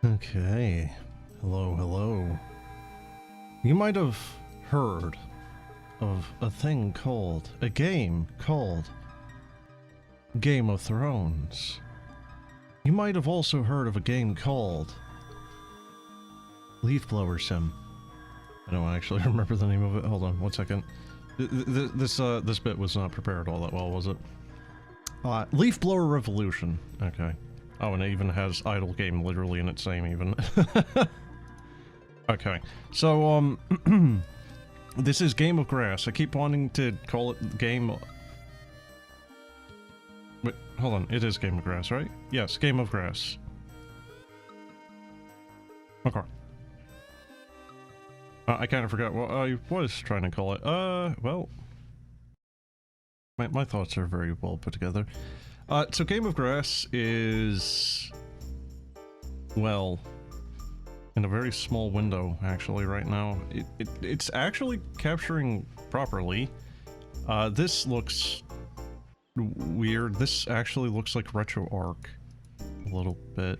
Okay. Hello, hello. You might have heard of a game called Game of Thrones. You might have also heard of a game called Leafblower Sim. I don't actually remember the name of it. Hold on, 1 second. This bit was not prepared all that well, was it? Leafblower Revolution. Okay. Oh, and it even has idle game literally in its name even. Okay. So, this is Game of Grass. I keep wanting to call it Game... Wait, hold on. It is Game of Grass, right? Yes, Game of Grass. Okay. I kind of forgot what I was trying to call it. Well... My thoughts are very well put together. So Game of Grass is... well... in a very small window, actually, right now. It's actually capturing properly. This looks weird. This actually looks like RetroArch a little bit.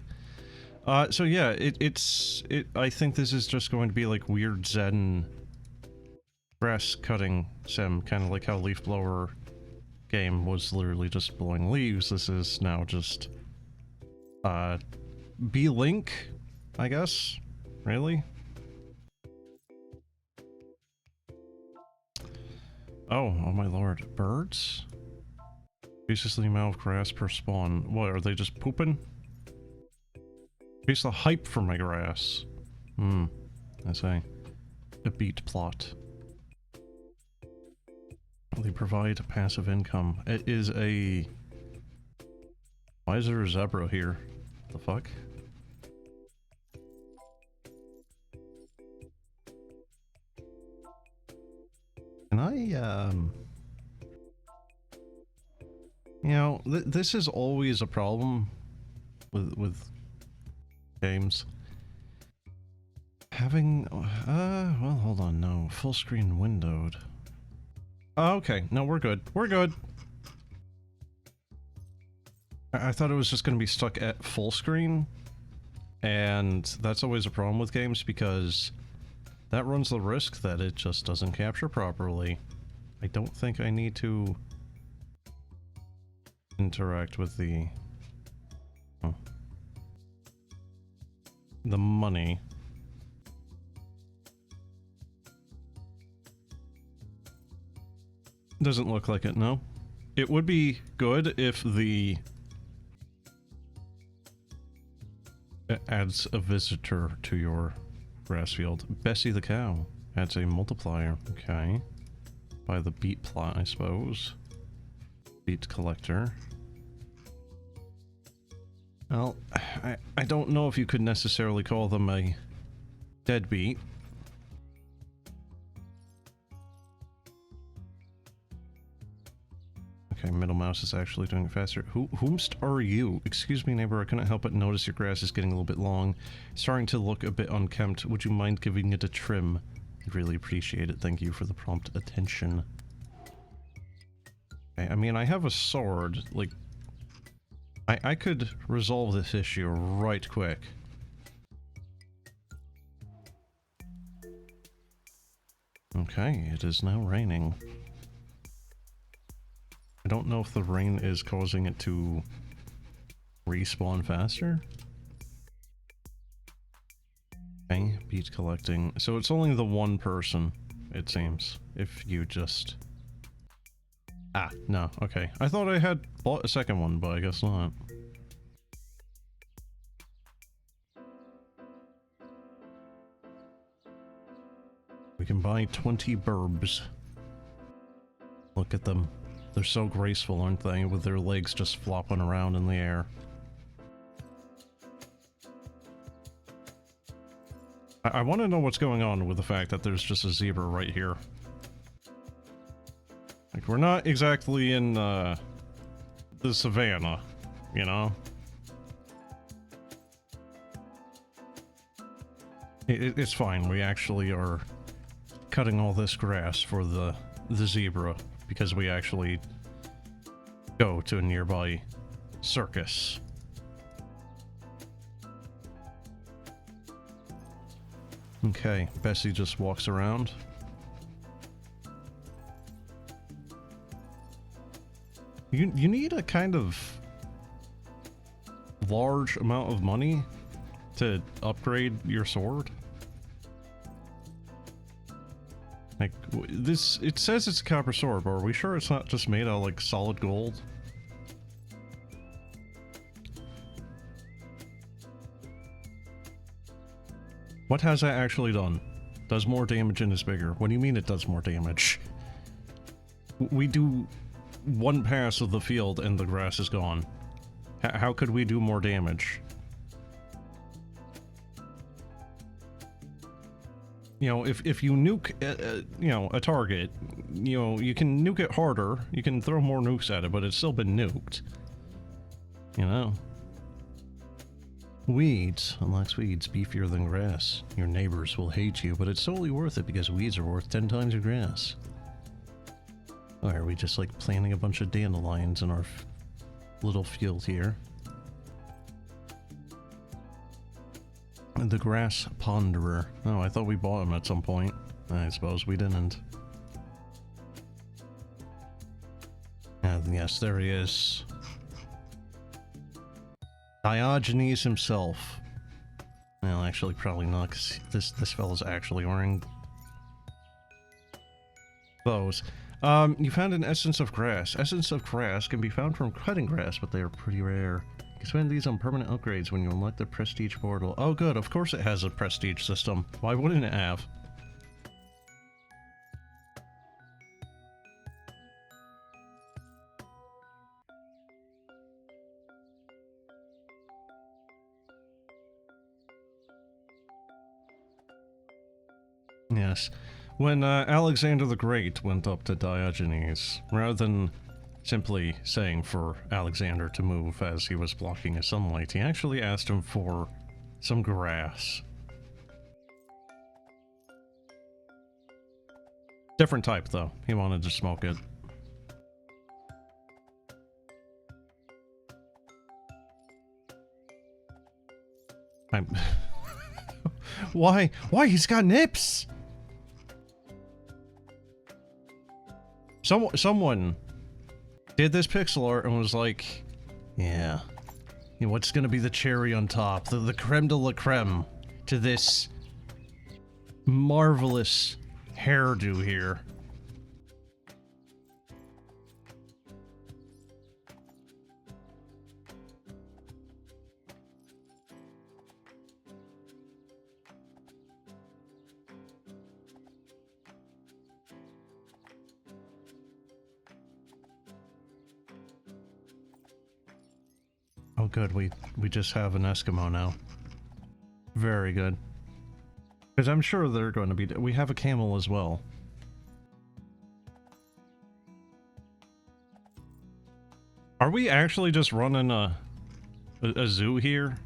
So yeah, I think this is just going to be like weird Zen grass cutting sim, kind of like how Leafblower game was literally just blowing leaves. This is now just B-Link, I guess. Really? Oh my lord. Birds? Increases the amount of grass per spawn. What, are they just pooping? Increase the hype for my grass. I say. A beat plot. They provide passive income. It is a... Why is there a zebra here? The fuck? Can I, you know, this is always a problem with games. Having, well, hold on, no. Full screen windowed. Oh, okay. No, we're good. We're good. I thought it was just going to be stuck at full screen. And that's always a problem with games because that runs the risk that it just doesn't capture properly. I don't think I need to interact with the money. Doesn't look like it, no. It would be good if the... it adds a visitor to your grass field. Bessie the cow adds a multiplier. Okay. By the beet plot, I suppose. Beet collector. Well, I don't know if you could necessarily call them a deadbeat. Okay, middle mouse is actually doing it faster. Whomst are you? Excuse me, neighbor, I couldn't help but notice your grass is getting a little bit long. Starting to look a bit unkempt. Would you mind giving it a trim? I'd really appreciate it. Thank you for the prompt attention. Okay, I mean, I have a sword. Like, I could resolve this issue right quick. Okay, it is now raining. I don't know if the rain is causing it to respawn faster. Okay, beet collecting. So it's only the one person, it seems, if you just... Ah, no, okay. I thought I had bought a second one, but I guess not. We can buy 20 burbs. Look at them. They're so graceful, aren't they? With their legs just flopping around in the air. I want to know what's going on with the fact that there's just a zebra right here. Like, we're not exactly in, the savannah, you know? It's fine, we actually are cutting all this grass for the zebra, because we actually go to a nearby circus. Okay, Bessie just walks around. You need a kind of large amount of money to upgrade your sword. Like, this, it says it's a copper sword, but are we sure it's not just made out of, like, solid gold? What has that actually done? Does more damage and is bigger. What do you mean it does more damage? We do one pass of the field and the grass is gone. How could we do more damage? You know, if you nuke, you know, a target, you know, you can nuke it harder, you can throw more nukes at it, but it's still been nuked. You know? Weeds. Unlocks weeds beefier than grass. Your neighbors will hate you, but it's totally worth it because weeds are worth 10 times your grass. Or are we just like planting a bunch of dandelions in our little field here? And the grass ponderer. Oh, I thought we bought him at some point. I suppose we didn't. Yes, there he is. Diogenes himself. Well, actually, probably not, because this fella's actually wearing clothes. You found an essence of grass. Essence of grass can be found from cutting grass, but they are pretty rare. You can spend these on permanent upgrades when you unlock the prestige portal. Oh good, of course it has a prestige system. Why wouldn't it have? Yes. When Alexander the Great went up to Diogenes, rather than simply saying for Alexander to move as he was blocking his sunlight, he actually asked him for some grass. Different type, though. He wanted to smoke it. Why? Why? He's got nips! Someone did this pixel art and was like, yeah, you know, what's gonna be the cherry on top, the creme de la creme to this marvelous hairdo here. Oh good, we just have an Eskimo now. Very good. Because I'm sure they're going to be... We have a camel as well. Are we actually just running a zoo here?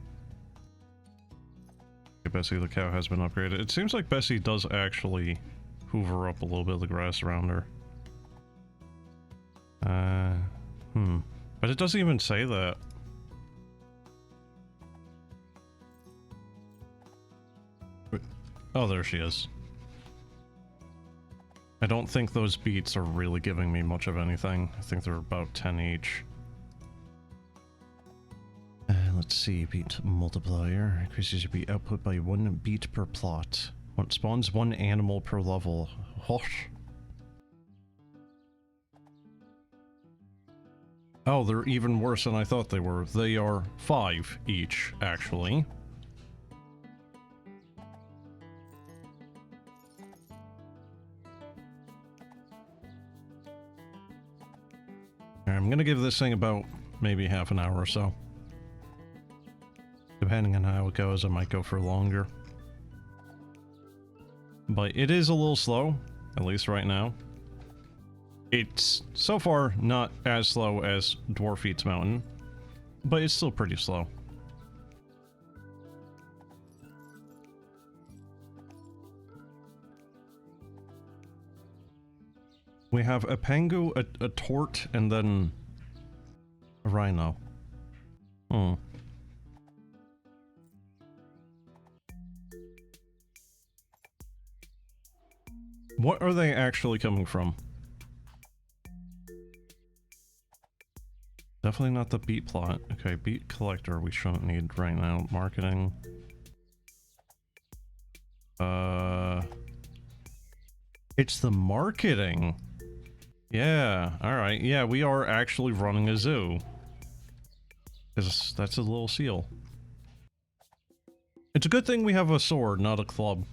Bessie the cow has been upgraded. It seems like Bessie does actually hoover up a little bit of the grass around her. But it doesn't even say that. Oh, there she is. I don't think those beets are really giving me much of anything. I think they're about 10 each. Let's see, beet multiplier. Increases your beet output by 1 beet per plot. Spawns 1 animal per level. Hosh. Oh, they're even worse than I thought they were. They are 5 each, actually. I'm gonna give this thing about maybe half an hour or so. Depending on how it goes, I might go for longer. But it is a little slow, at least right now. It's so far not as slow as Dwarf Eats Mountain, but it's still pretty slow. We have a Pangu, a Tort, and then a Rhino. Hmm. What are they actually coming from? Definitely not the beat plot. Okay, beat collector we shouldn't need right now. Marketing. It's the marketing. Yeah, alright. Yeah, we are actually running a zoo. Because that's a little seal. It's a good thing we have a sword, not a club.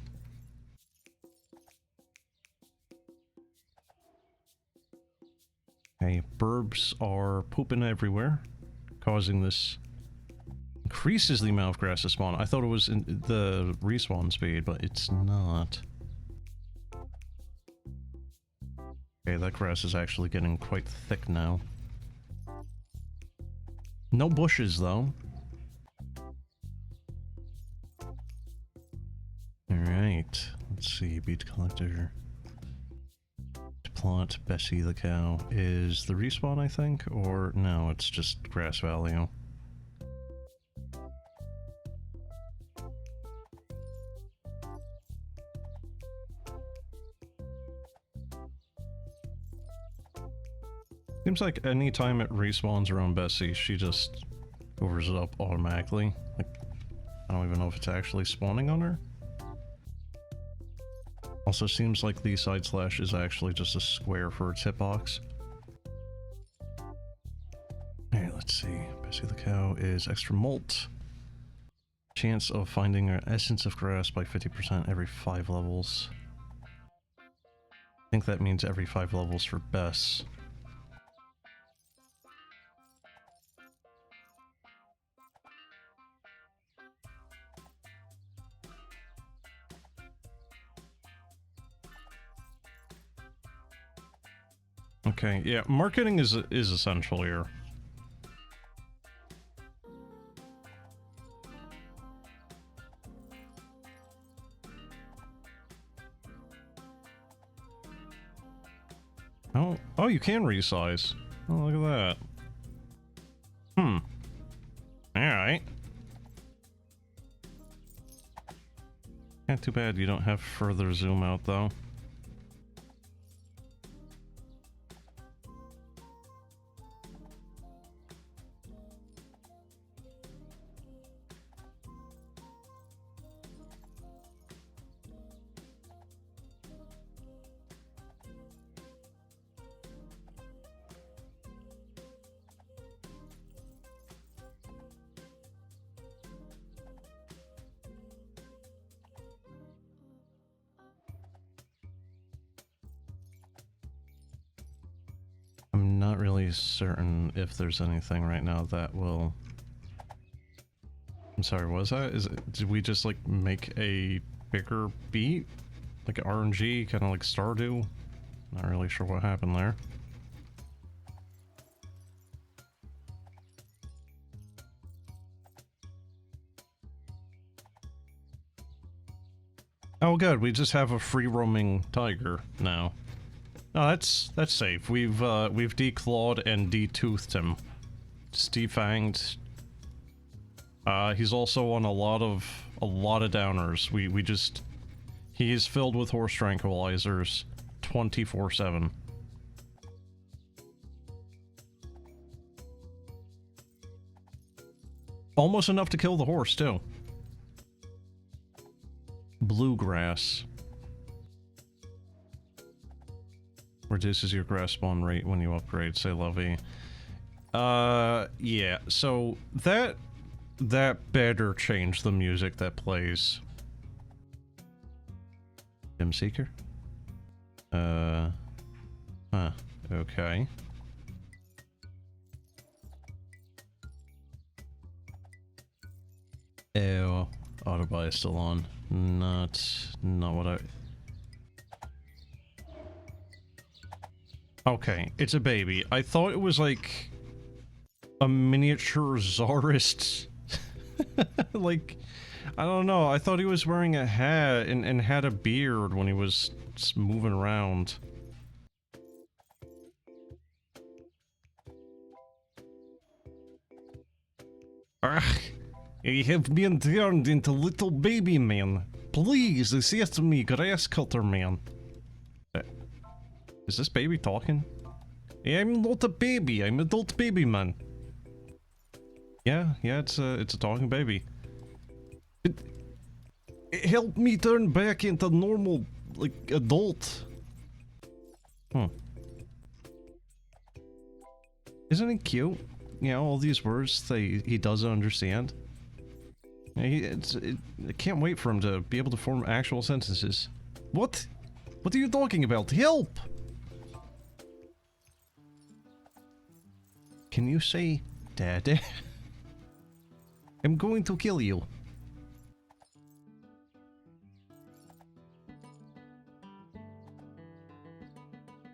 Okay, burbs are pooping everywhere, causing this... Increases the amount of grass to spawn. I thought it was in the respawn speed, but it's not. Okay, that grass is actually getting quite thick now. No bushes, though. Alright, let's see, beat collector. Plot, Bessie the cow. Is the respawn, I think? Or no, it's just grass value. Seems like any time it respawns around Bessie, she just covers it up automatically. Like, I don't even know if it's actually spawning on her. Also seems like the side slash is actually just a square for its hitbox. Alright, let's see. Bessie the cow is extra molt. Chance of finding an essence of grass by 50% every 5 levels. I think that means every 5 levels for Bess. Okay, yeah, marketing is essential here. Oh, you can resize. Oh, look at that. Alright. Yeah, too bad you don't have further zoom out, though. I'm not really certain if there's anything right now that will... I'm sorry, what was that? Did we just, like, make a bigger beat? Like RNG, kind of like Stardew? Not really sure what happened there. Oh good, we just have a free-roaming tiger now. No, that's safe. We've declawed and detoothed him. Just defanged. He's also on a lot of downers. We just... He is filled with horse tranquilizers 24/7. Almost enough to kill the horse, too. Bluegrass. Reduces your grass spawn rate when you upgrade, say Lovey. Yeah, so that better change the music that plays. Gem Seeker? Okay. Ew, auto buy is still on. Not what I... Okay, it's a baby. I thought it was like a miniature czarist. Like, I don't know. I thought he was wearing a hat and had a beard when he was just moving around. Ugh, you have been turned into little baby man. Please, assist me, grass cutter man. Is this baby talking? I'm not a baby, I'm adult baby man. Yeah, it's a talking baby. Help me turn back into normal, like, adult. Isn't he cute? You know, all these words that he doesn't understand. I can't wait for him to be able to form actual sentences. What? What are you talking about? Help! Can you say, Daddy? I'm going to kill you.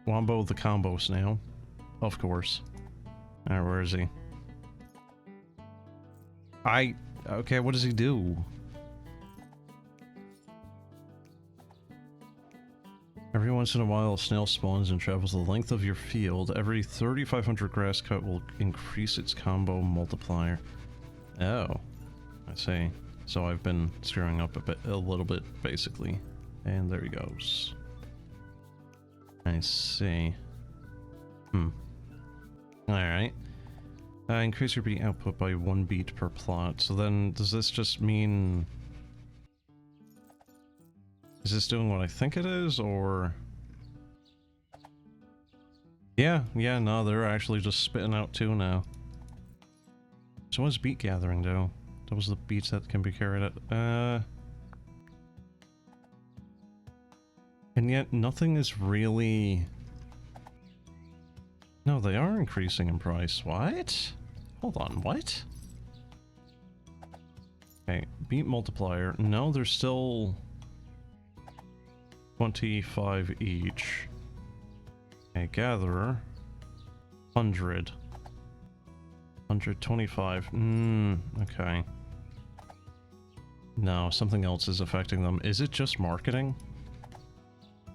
Wombo the combo snail. Of course. Alright, where is he? Okay, what does he do? Every once in a while, a snail spawns and travels the length of your field. Every 3,500 grass cut will increase its combo multiplier. Oh, I see. So I've been screwing up a little bit, basically. And there he goes. I see. Alright. Increase your beat output by 1 beat per plot. So then, does this just mean... Is this doing what I think it is, or... Yeah, no, they're actually just spitting out 2 now. So what does beat gathering do? Those are the beats that can be carried at... And yet, nothing is really... No, they are increasing in price. What? Hold on, what? Okay, beat multiplier. No, they're still... 25 each. Okay, gatherer. 100. 125. Okay. No, something else is affecting them. Is it just marketing?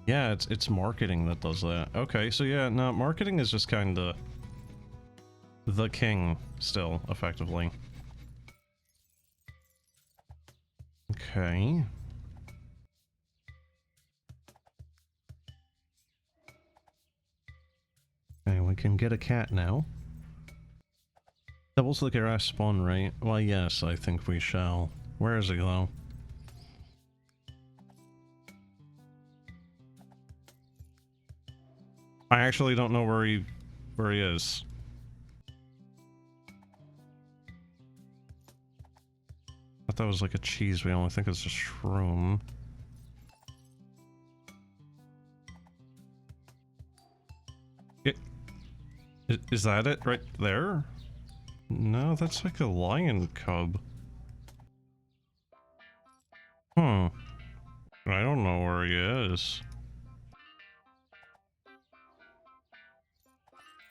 Yeah, it's marketing that does that. Okay, so yeah, no, marketing is just kinda... the king, still, effectively. Okay. Okay, we can get a cat now. Doubles the grass spawn rate. Well, yes, I think we shall. Where is he, though? I actually don't know where he is. I thought that was like a cheese wheel. I think it's a shroom. Is that it right there? No, that's like a lion cub. I don't know where he is.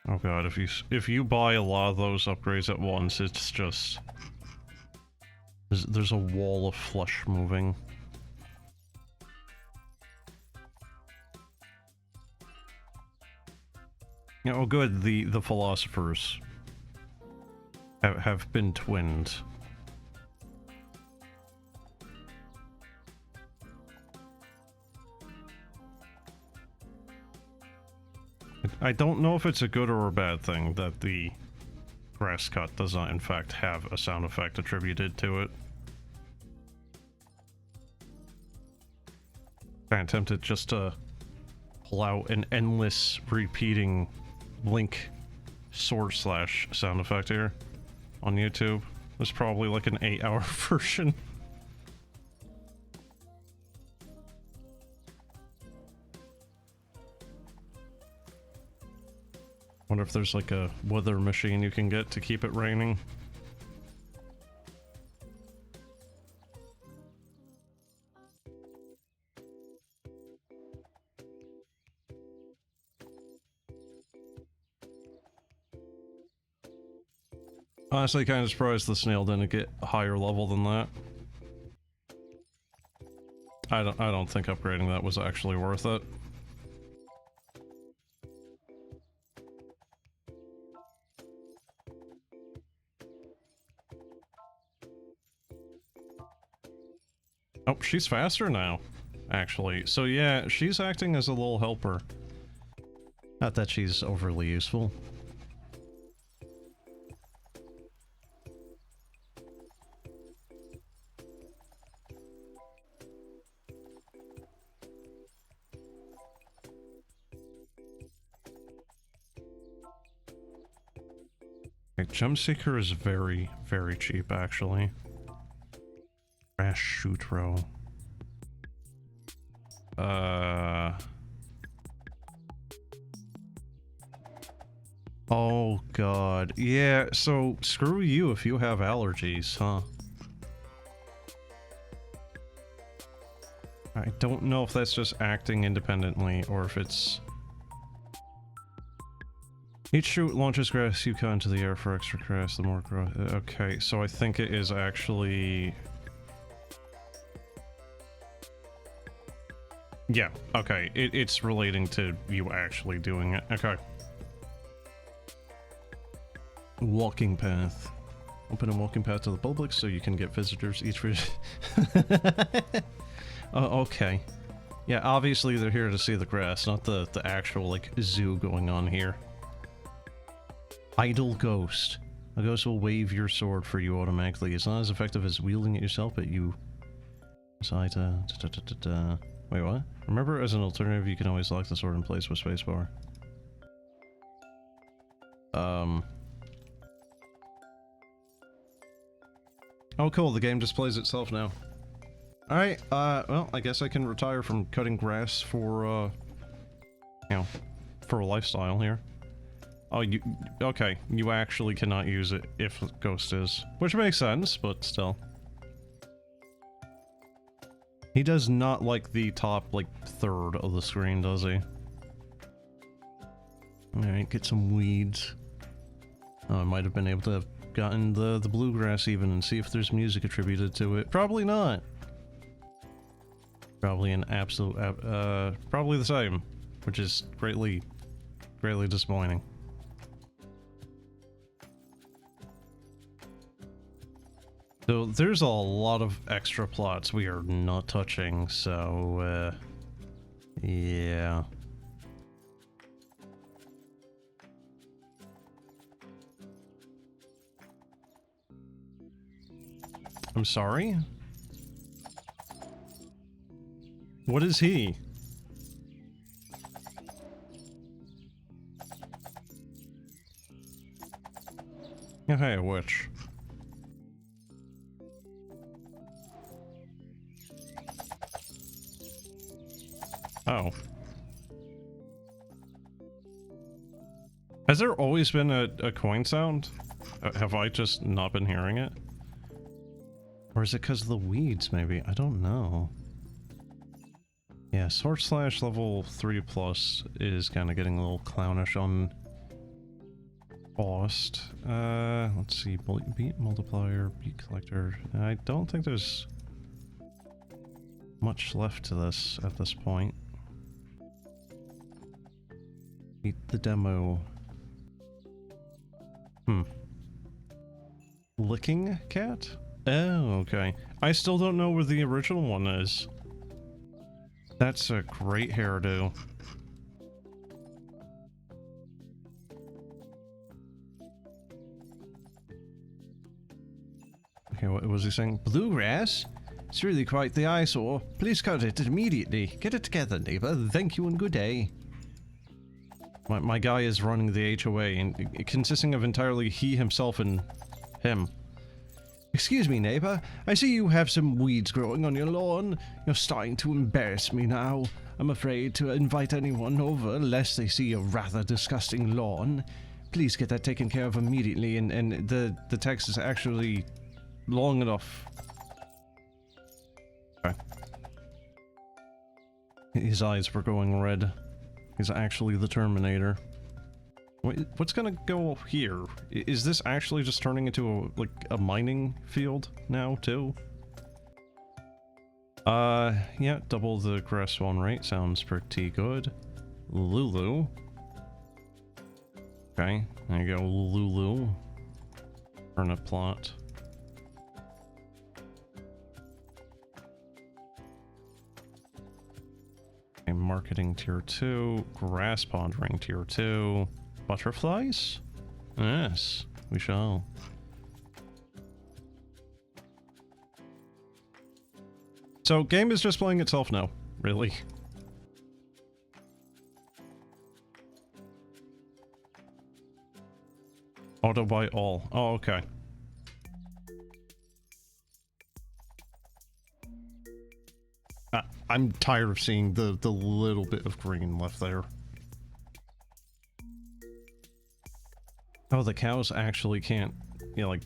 Oh god, if you buy a lot of those upgrades at once, it's just... There's a wall of flesh moving. Yeah, oh good, the philosophers have been twinned. I don't know if it's a good or a bad thing that the grass cut does not in fact have a sound effect attributed to it. I'm tempted just to pull out an endless repeating Link / sound effect here on YouTube. There's probably like an 8-hour version. Wonder if there's like a weather machine you can get to keep it raining. Honestly, kind of surprised the snail didn't get a higher level than that. I don't think upgrading that was actually worth it. Oh, she's faster now, actually. So yeah, she's acting as a little helper. Not that she's overly useful. Okay, Gem Seeker is very, very cheap, actually. Crash Shoot Row. Oh god. Yeah, so screw you if you have allergies, huh? I don't know if that's just acting independently or if it's... Each shoot launches grass you cut into the air for extra grass, the more growth. Okay, so I think it is actually... Yeah, okay. It's relating to you actually doing it. Okay. Walking path. Open a walking path to the public so you can get visitors each for... Okay. Yeah, obviously they're here to see the grass, not the actual, like, zoo going on here. Idle Ghost. A ghost will wave your sword for you automatically. It's not as effective as wielding it yourself, but you... decide to... Wait, what? Remember, as an alternative, you can always lock the sword in place with spacebar. Oh, cool. The game displays itself now. Alright, well, I guess I can retire from cutting grass for, you know, for a lifestyle here. Oh, okay, you actually cannot use it if Ghost is. Which makes sense, but still. He does not like the top, like, third of the screen, does he? Alright, get some weeds. Oh, I might have been able to have gotten the bluegrass even and see if there's music attributed to it. Probably not. Probably an absolute, probably the same, which is greatly disappointing. So there's a lot of extra plots we are not touching, so, yeah. I'm sorry? What is he? Okay, a witch. Oh. Has there always been a coin sound? Have I just not been hearing it? Or is it because of the weeds, maybe? I don't know. Yeah, sword slash level 3+ is kind of getting a little clownish on Bost. Let's see, beat multiplier, beat collector. I don't think there's much left to this at this point. Beat the demo. Licking cat? Oh, okay. I still don't know where the original one is. That's a great hairdo. Okay, what was he saying? Bluegrass? It's really quite the eyesore. Please cut it immediately. Get it together, neighbor. Thank you and good day. My guy is running the HOA, and consisting of entirely he, himself, and him. Excuse me, neighbor. I see you have some weeds growing on your lawn. You're starting to embarrass me now. I'm afraid to invite anyone over lest they see a rather disgusting lawn. Please get that taken care of immediately, and the text is actually long enough. Okay. His eyes were going red. He's actually the Terminator. Wait, what's gonna go here? Is this actually just turning into a mining field now, too? Yeah, double the grass spawn rate sounds pretty good. Lulu. Okay, there you go, Lulu. Turnip plot. Okay, marketing tier 2, grass pondering tier 2, butterflies? Yes, we shall. So, game is just playing itself now, really. Auto buy all. Oh, okay. I'm tired of seeing the little bit of green left there. Oh, the cows actually can't, you know, like,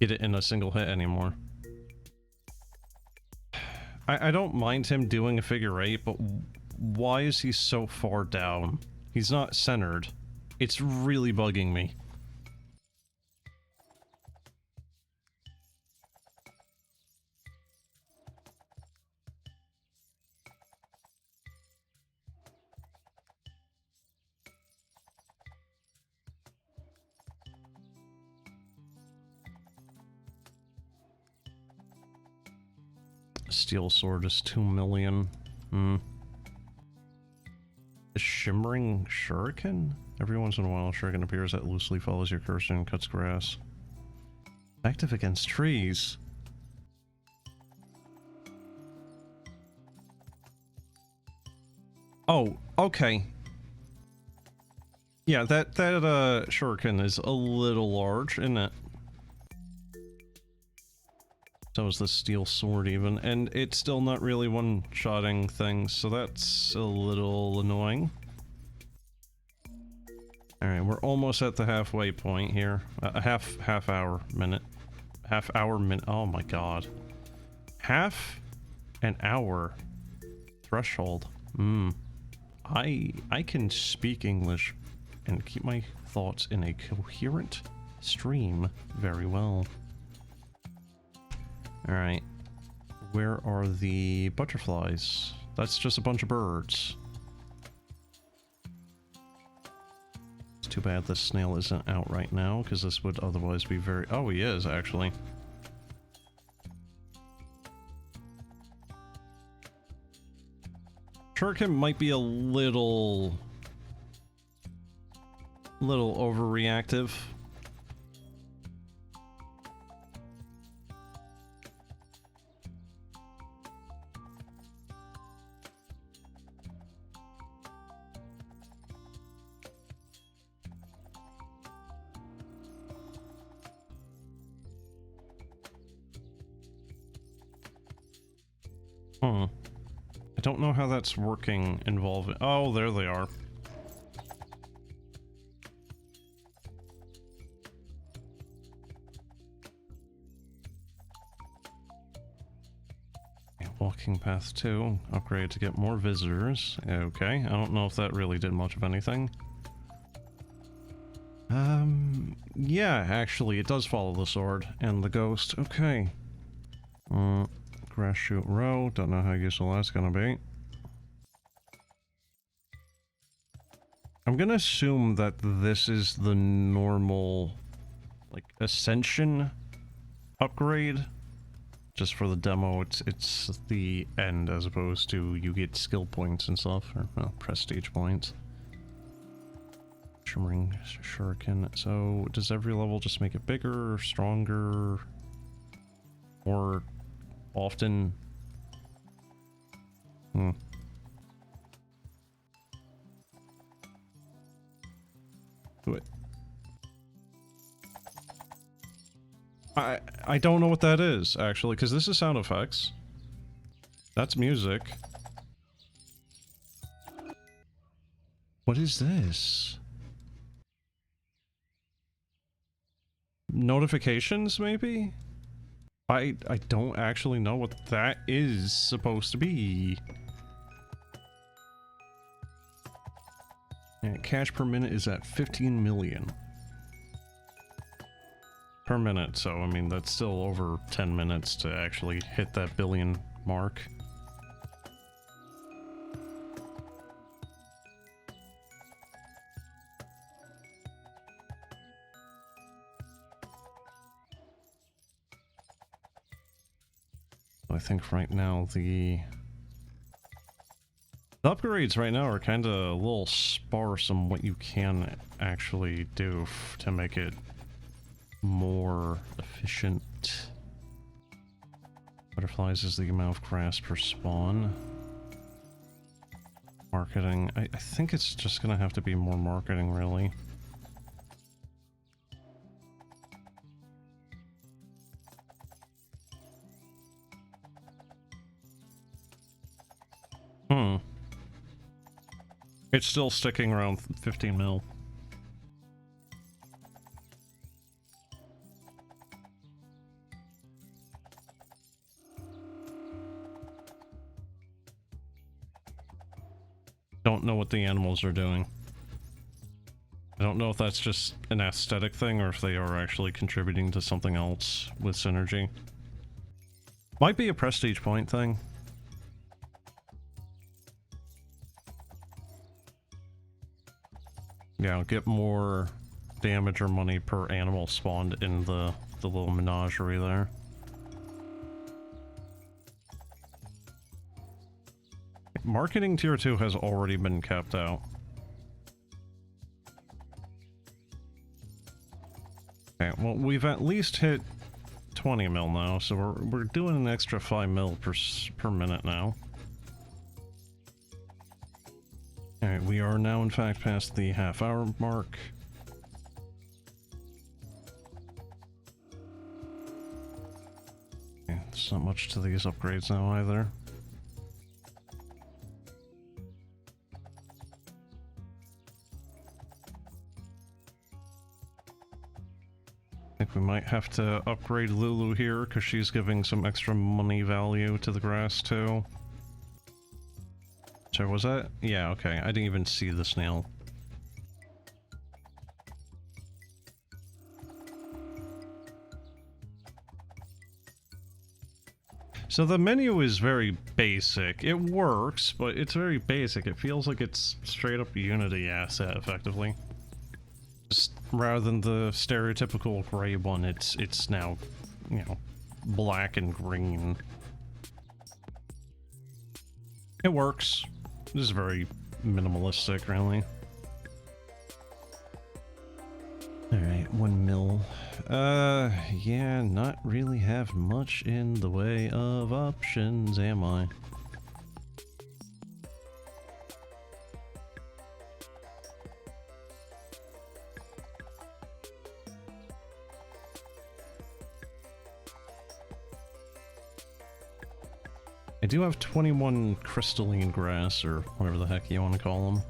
get it in a single hit anymore. I don't mind him doing a figure 8, but why is he so far down? He's not centered. It's really bugging me. Steel sword is 2 million. Hmm. A shimmering shuriken? Every once in a while, a shuriken appears that loosely follows your cursor and cuts grass. Active against trees. Oh, okay. Yeah, that shuriken is a little large, isn't it? So is the steel sword even, and it's still not really one-shotting things, so that's a little annoying. Alright, we're almost at the halfway point here. Half hour minute. Oh my god. Half an hour threshold. I can speak English and keep my thoughts in a coherent stream very well. Alright. Where are the butterflies? That's just a bunch of birds. It's too bad this snail isn't out right now, because this would otherwise be very... Oh, he is, actually. Shuriken might be a little overreactive. I don't know how that's working involving... Oh, there they are. Walking path 2. Upgrade to get more visitors. Okay, I don't know if that really did much of anything. Yeah, actually, it does follow the sword and the ghost. Okay. Grass shoot row. Don't know how useful that's gonna be. I'm gonna assume that this is the normal, like, ascension upgrade. Just for the demo, it's the end as opposed to you get skill points and stuff, or, well, prestige points. Shimmering shuriken. So, does every level just make it bigger, stronger, more often? Wait. I don't know what that is, actually, because this is sound effects. That's music. What is this? Notifications, maybe? I don't actually know what that is supposed to be. And cash per minute is at 15 million. Per minute, so I mean that's still over 10 minutes to actually hit that billion mark. I think right now the The upgrades right now are kind of a little sparse on what you can actually do to make it more efficient. Butterflies is the amount of grass per spawn. Marketing. I think it's just gonna have to be more marketing, really. It's still sticking around 15 mil. Don't know what the animals are doing. I don't know if that's just an aesthetic thing or if they are actually contributing to something else with synergy. Might be a prestige point thing. Yeah, I'll get more damage or money per animal spawned in the little menagerie there. Marketing tier 2 has already been capped out. Okay, well, we've at least hit 20 mil now, so we're doing an extra 5 mil per minute now. Alright, we are now in fact past the half-hour mark. Okay, there's not much to these upgrades now either. I think we might have to upgrade Lulu here, because she's giving some extra money value to the grass too. So was that? Yeah, okay. I didn't even see the snail. So the menu is very basic. It works, but it's very basic. It feels like it's straight up a Unity asset, effectively. Just rather than the stereotypical gray one, it's now, you know, black and green. It works. This is very minimalistic, really. Alright, 1 mil. Yeah, not really have much in the way of options, am I? I do have 21 crystalline grass, or whatever the heck you want to call them.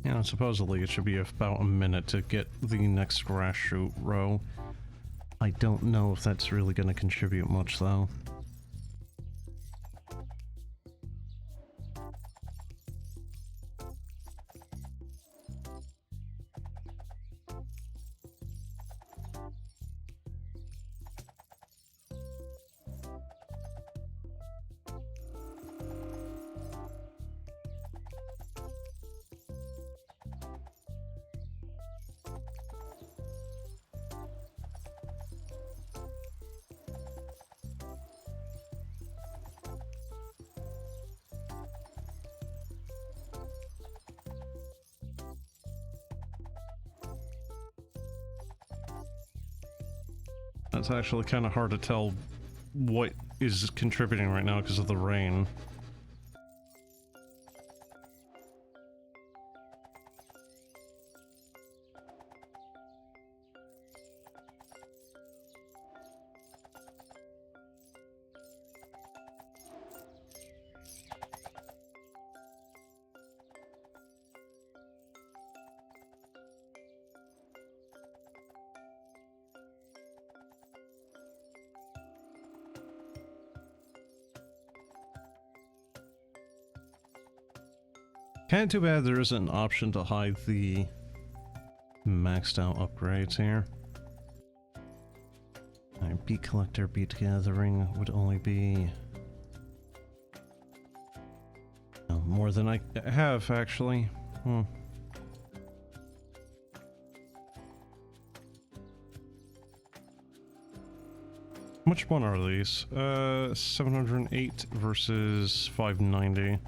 Yeah, supposedly it should be about a minute to get the next grass shoot row. I don't know if that's really going to contribute much, though. It's actually kind of hard to tell what is contributing right now because of the rain. Kinda too bad there isn't an option to hide the maxed out upgrades here. Alright, beet collector, beet gathering would only be... oh, more than I have, actually. Hmm. Which one are these? 708 versus 590.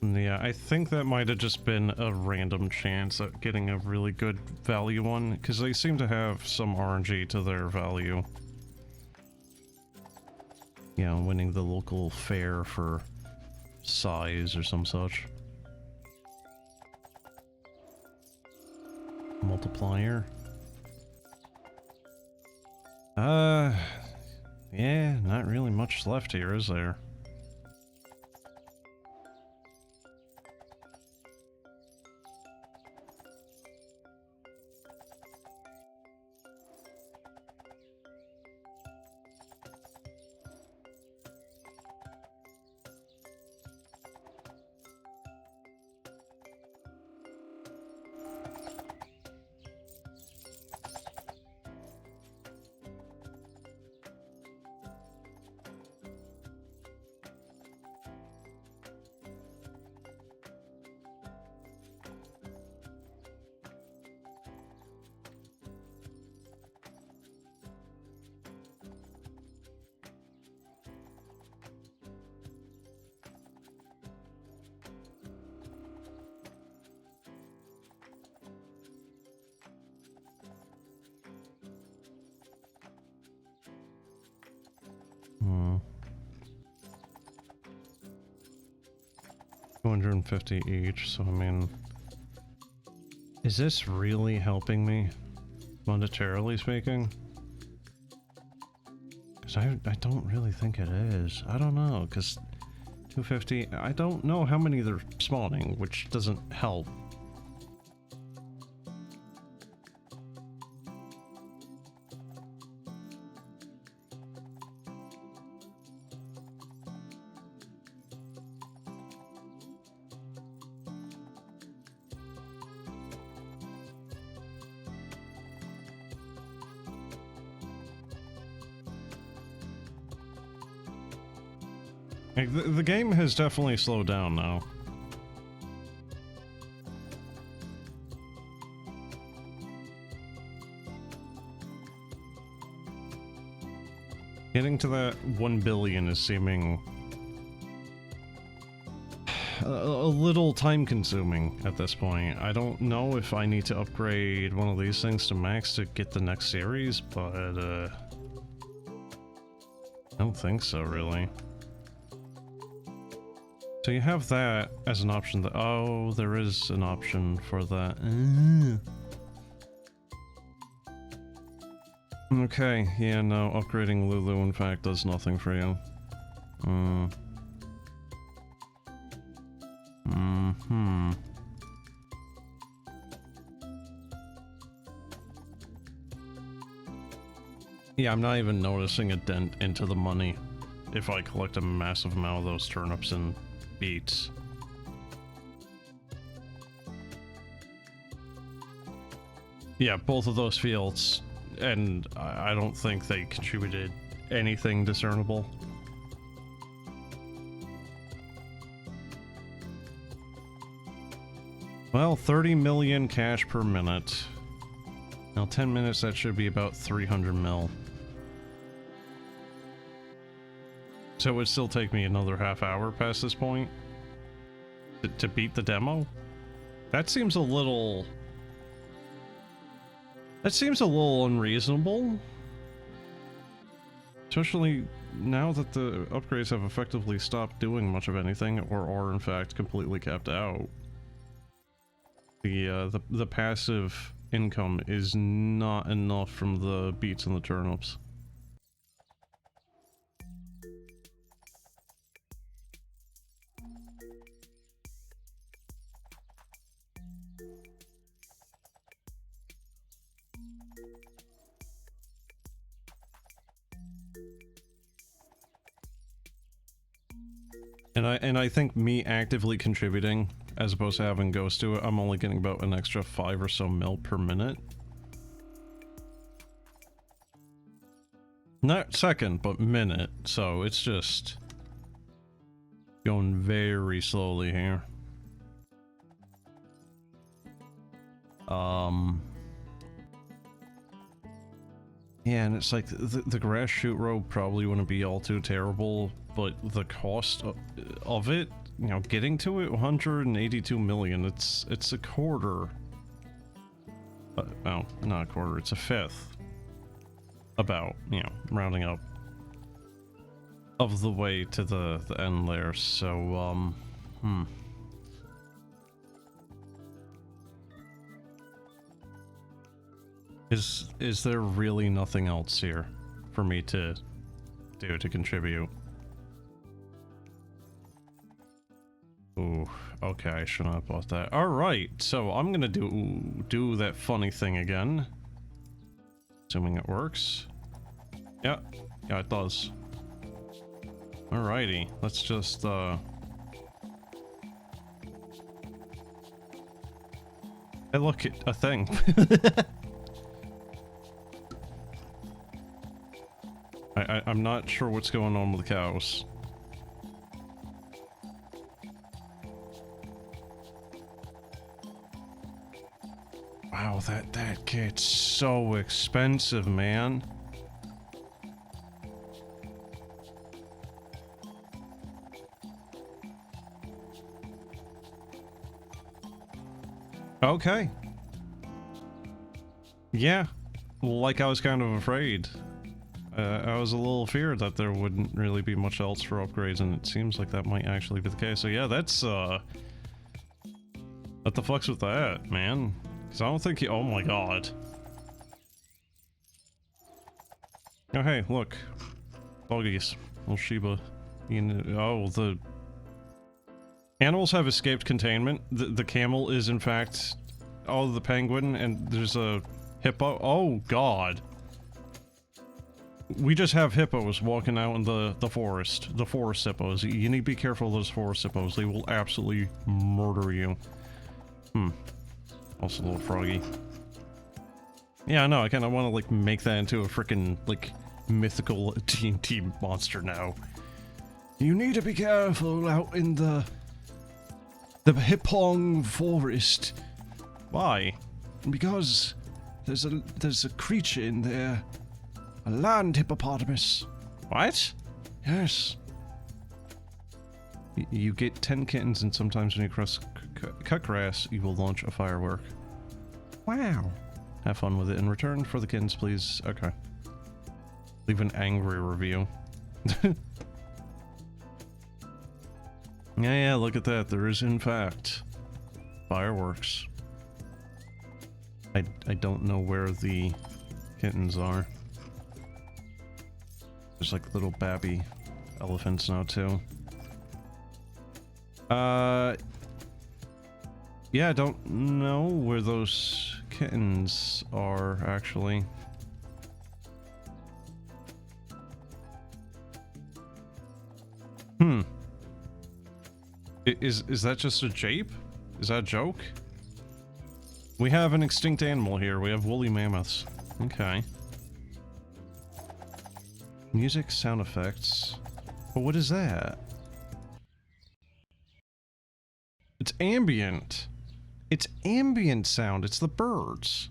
Yeah, I think that might have just been a random chance at getting a really good value one, because they seem to have some RNG to their value. Yeah, winning the local fair for size or some such. Multiplier. Yeah, not really much left here, is there? Hmm. 250 each, so I mean... is this really helping me? Monetarily speaking? Because I don't really think it is. I don't know, because 250... I don't know how many they're spawning, which doesn't help. Like, the game has definitely slowed down now. Getting to that 1 billion is seeming a little time consuming at this point. I don't know if I need to upgrade one of these things to max to get the next series, but I don't think so, really. So you have that as an option. Oh, there is an option for that. Okay, yeah, no, upgrading Lulu in fact does nothing for you. Yeah, I'm not even noticing a dent into the money if I collect a massive amount of those turnips and beets. Yeah, both of those fields, and I don't think they contributed anything discernible. Well, 30 million cash per minute. Now 10 minutes, that should be about 300 mil. So it would still take me another half hour past this point to beat the demo? That seems a little... that seems a little unreasonable. Especially now that the upgrades have effectively stopped doing much of anything, or are in fact completely capped out. The passive income is not enough from the beets and the turnips. And I think me actively contributing, as opposed to having Ghost do it, I'm only getting about an extra 5 or so mil per minute. Not second, but minute, so it's just going very slowly here. Yeah, and it's like the grass shoot road probably wouldn't be all too terrible, but the cost of it, you know, getting to it, 182 million, it's a quarter. Well, not a quarter, it's a fifth. About, you know, rounding up of the way to the end there, so, Is there really nothing else here for me to do to contribute? Ooh, okay, I should not have bought that. Alright, so I'm gonna do that funny thing again. Assuming it works. Yeah, it does. Alrighty, let's just, Hey, look, a thing. I'm not sure what's going on with the cows. Wow, that gets so expensive, man. Okay. Yeah, like I was kind of afraid. I was a little feared that there wouldn't really be much else for upgrades, and it seems like that might actually be the case. So yeah, that's, what the fuck's with that, man? Because I don't think he— oh my god. Oh hey, look. Doggies. Little Shiba. Oh, the animals have escaped containment. The camel is in fact— oh, the penguin, and there's a hippo. Oh god. We just have hippos walking out in the forest. The forest hippos. You need to be careful of those forest hippos. They will absolutely murder you. Also a little froggy. Yeah, I know. I kind of want to, like, make that into a freaking, like, mythical TNT monster now. You need to be careful out in the Hippong forest. Why? Because there's a creature in there. A land hippopotamus. What? Yes. You get 10 kittens, and sometimes when you cut grass, you will launch a firework. Wow. Have fun with it. In return for the kittens, please. Okay. Leave an angry review. Yeah, look at that. There is, in fact, fireworks. I don't know where the kittens are. There's like little babby elephants now too. Yeah, I don't know where those kittens are actually. Is that just a jape? Is that a joke? We have an extinct animal here. We have woolly mammoths. Okay. Music, sound effects. But what is that? It's ambient. It's ambient sound. It's the birds.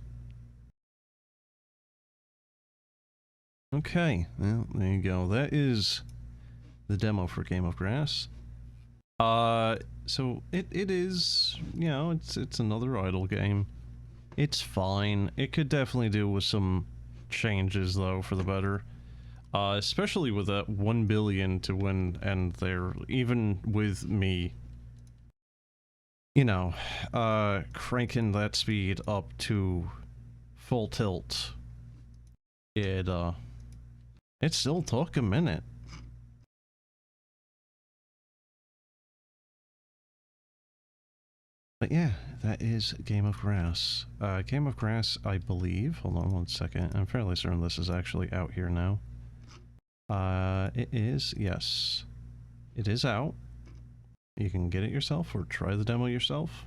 Okay, well, there you go. That is the demo for Game of Grass. So it is, you know, it's another idle game. It's fine. It could definitely do with some changes though for the better. Especially with that 1 billion to win end there, even with me, you know, cranking that speed up to full tilt. It still took a minute. But yeah, that is Game of Grass. Game of Grass, I believe, hold on one second, I'm fairly certain this is actually out here now. It is, yes. It is out. You can get it yourself or try the demo yourself.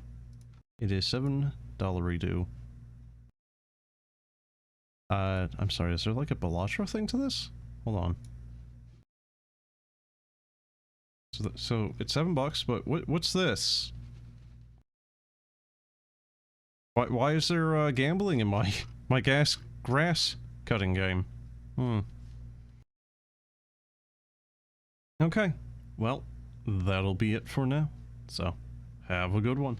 It is $7 redo. I'm sorry, is there like a Balatro thing to this? Hold on. So it's $7, but what's this? Why is there gambling in my grass cutting game? Okay, well, that'll be it for now. So, have a good one.